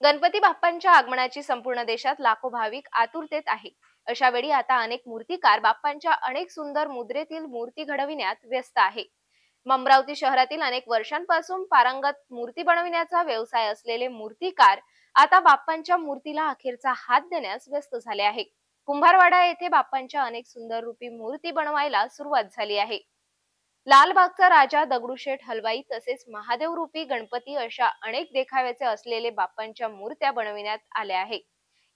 गणपती बाप्पांच्या आगमनाची संपूर्ण देशात लाखो भाविक आतुरतेत आहे। अशा वेळी आता अनेक मूर्तिकार बाप्पांच्या अनेक सुंदर मुद्रेतील मूर्ती घडविण्यात व्यस्त आहे। अमरावती शहरातील अनेक वर्षांपासून पारंगत मूर्ती बनविण्याचा व्यवसाय असलेले मूर्तिकार आता बाप्पांच्या मूर्तीला अखेरचा हात देण्यास व्यस्त झाले आहे। कुंभारवाडा येथे बाप्पांच्या अनेक सुंदर रूपी मूर्ती बनवायला सुरुवात झाली आहे। लालबागचा राजा, दगडूशेठ हलवाई तसेच महादेव रूपी गणपती अशा अनेक देखाव्याचे असलेले बाप्पांच्या मूर्त्या बनविण्यात आल्या आहे।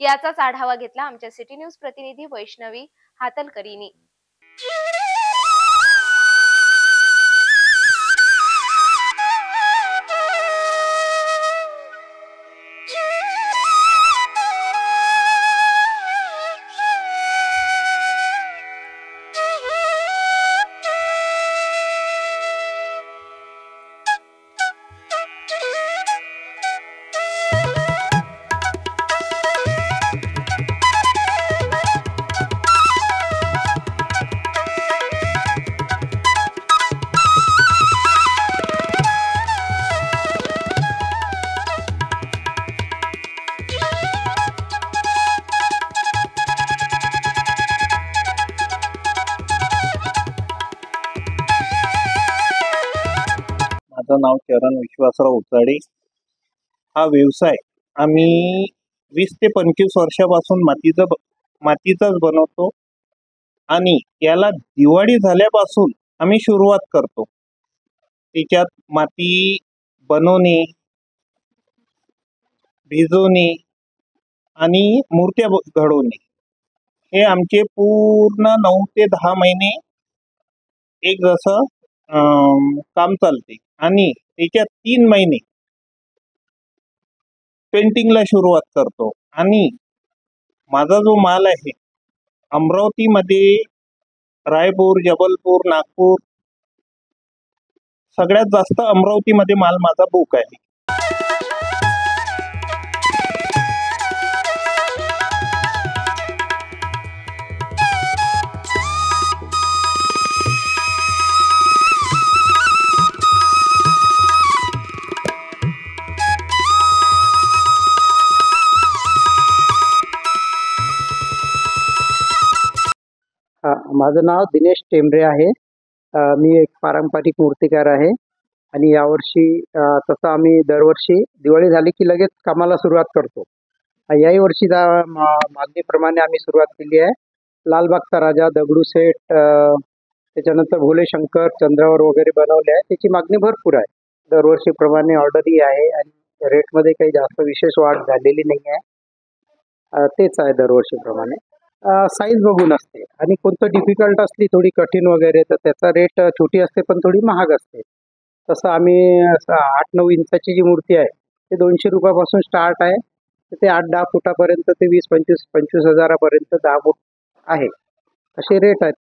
याचाच आढावा घेतला आमच्या सिटी न्यूज प्रतिनिधी वैष्णवी हातलकरींनी। माझं नाव चरण विश्वासराव उचाडे। हा व्यवसाय आम्ही 20 ते 25 वर्षापासून मातीचाच बनवतो आणि याला दिवाळी झाल्यापासून आम्ही सुरुवात करतो। त्याच्यात माती बनवणे, भिजवणे आणि मूर्त्या घडवणे हे आमचे पूर्ण 9 ते 10 महिने एक जसं काम चालते आणि त्याच्यात 3 महिने पेंटिंगला सुरुवात करतो। आणि माझा जो माल आहे अमरावतीमध्ये, रायपूर, जबलपूर, नागपूर, सगळ्यात जास्त अमरावतीमध्ये माल माझा बुक आहे। माझं नाव दिनेश टेंबरे आहे। मी एक पारंपरिक मूर्तिकार आहे आणि यावर्षी तसं आम्ही दरवर्षी दिवाळी झाली की लगेच कामाला सुरुवात करतो। याही वर्षी मागणीप्रमाणे आम्ही सुरुवात केली आहे। लालबागचा राजा, दगडूशेठ, त्याच्यानंतर भोले शंकर, चंद्रावर वगैरे बनवले आहे। त्याची मागणी भरपूर आहे। दरवर्षीप्रमाणे ऑर्डरही आहे आणि रेटमध्ये काही जास्त विशेष वाढ झालेली नाही आहे। तेच आहे दरवर्षीप्रमाणे। साईज बघून असते आणि कोणतं डिफिकल्ट असली, थोडी कठीण वगैरे, तर त्याचा रेट छोटी असते पण थोडी महाग असते। तसं आम्ही 8-9 इंचाची जी मूर्ती आहे ते 200 रुपयापासून स्टार्ट आहे, तर ते 8-10 फुटापर्यंत ते 20-25 हजारापर्यंत 10 फूट आहे, असे रेट आहेत